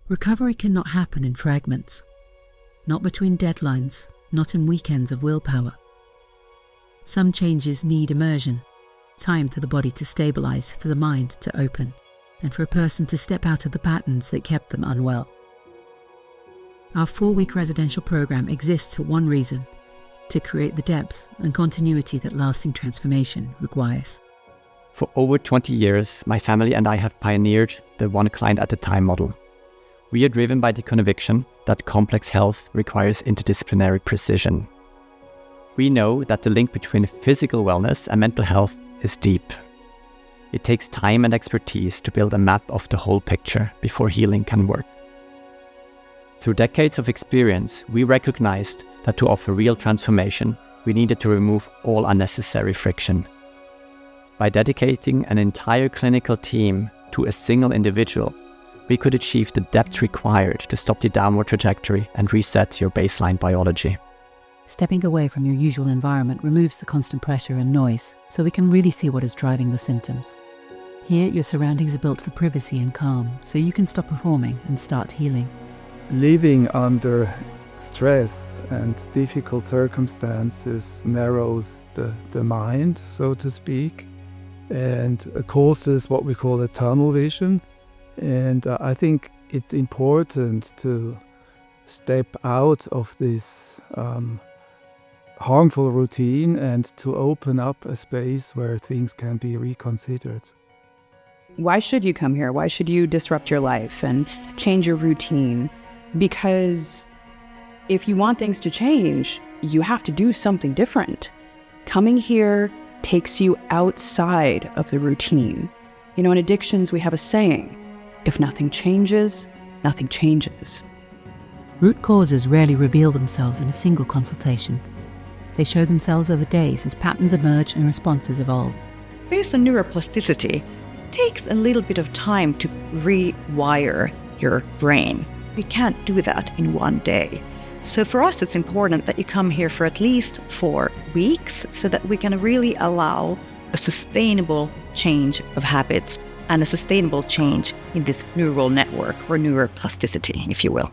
Recovery cannot happen in fragments. Not between deadlines, not in weekends of willpower. Some changes need immersion, time for the body to stabilize, for the mind to open, and for a person to step out of the patterns that kept them unwell. Our 4-week residential program exists for one reason: to create the depth and continuity that lasting transformation requires. For over 20 years, my family and I have pioneered the one client at a time model. We are driven by the conviction that complex health requires interdisciplinary precision. We know that the link between physical wellness and mental health is deep. It takes time and expertise to build a map of the whole picture before healing can work. Through decades of experience, we recognized that to offer real transformation, we needed to remove all unnecessary friction. By dedicating an entire clinical team to a single individual, we could achieve the depth required to stop the downward trajectory and reset your baseline biology. Stepping away from your usual environment removes the constant pressure and noise, so we can really see what is driving the symptoms. Here, your surroundings are built for privacy and calm, so you can stop performing and start healing. Living under stress and difficult circumstances narrows the mind, so to speak, and causes what we call a tunnel vision. And I think it's important to step out of this harmful routine and to open up a space where things can be reconsidered. Why should you come here? Why should you disrupt your life and change your routine? Because if you want things to change, you have to do something different. Coming here takes you outside of the routine. You know, in addictions, we have a saying, if nothing changes, nothing changes. Root causes rarely reveal themselves in a single consultation. They show themselves over days as patterns emerge and responses evolve. Based on neuroplasticity, it takes a little bit of time to rewire your brain. We can't do that in one day. So for us, it's important that you come here for at least 4 weeks so that we can really allow a sustainable change of habits and a sustainable change in this neural network or neuroplasticity, if you will.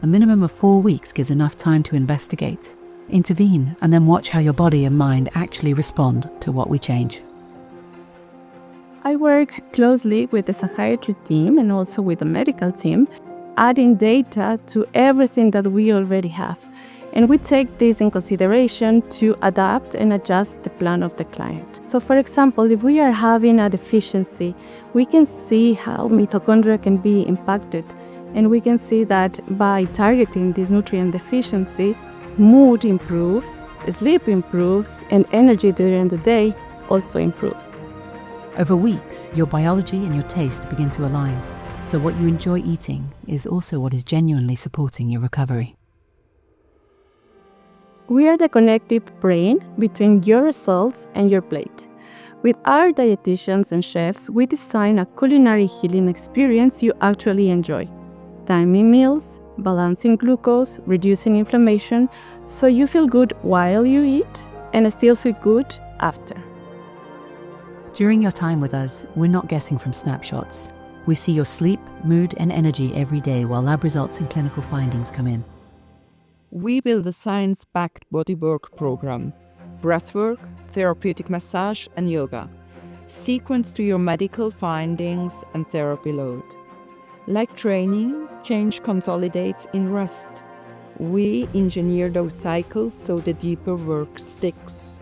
A minimum of 4 weeks gives enough time to investigate, intervene, and then watch how your body and mind actually respond to what we change. I work closely with the psychiatry team and also with the medical team, adding data to everything that we already have. And we take this in consideration to adapt and adjust the plan of the client. So for example, if we are having a deficiency, we can see how mitochondria can be impacted. And we can see that by targeting this nutrient deficiency, mood improves, sleep improves, and energy during the day also improves. Over weeks, your biology and your taste begin to align. So what you enjoy eating is also what is genuinely supporting your recovery. We are the connective brain between your results and your plate. With our dietitians and chefs, we design a culinary healing experience you actually enjoy. Timing meals, balancing glucose, reducing inflammation, so you feel good while you eat and still feel good after. During your time with us, we're not guessing from snapshots. We see your sleep, mood, and energy every day while lab results and clinical findings come in. We build a science-backed bodywork program, breathwork, therapeutic massage, and yoga, sequenced to your medical findings and therapy load. Like training, change consolidates in rest. We engineer those cycles so the deeper work sticks.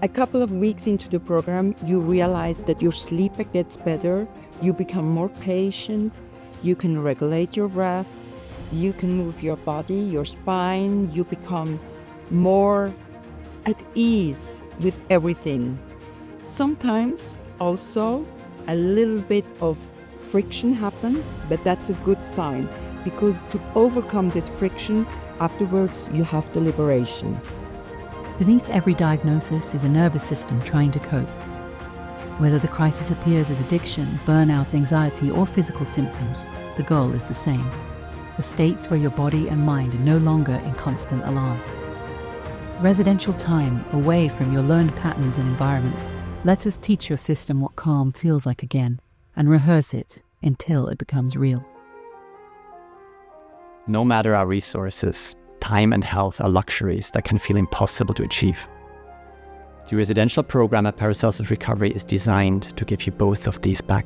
A couple of weeks into the program, you realize that your sleep gets better, you become more patient, you can regulate your breath, you can move your body, your spine, you become more at ease with everything. Sometimes also a little bit of friction happens, but that's a good sign, because to overcome this friction, afterwards you have the liberation. Beneath every diagnosis is a nervous system trying to cope. Whether the crisis appears as addiction, burnout, anxiety, or physical symptoms, the goal is the same. The states where your body and mind are no longer in constant alarm. Residential time away from your learned patterns and environment lets us teach your system what calm feels like again and rehearse it until it becomes real. No matter our resources, time and health are luxuries that can feel impossible to achieve. The residential program at Paracelsus Recovery is designed to give you both of these back.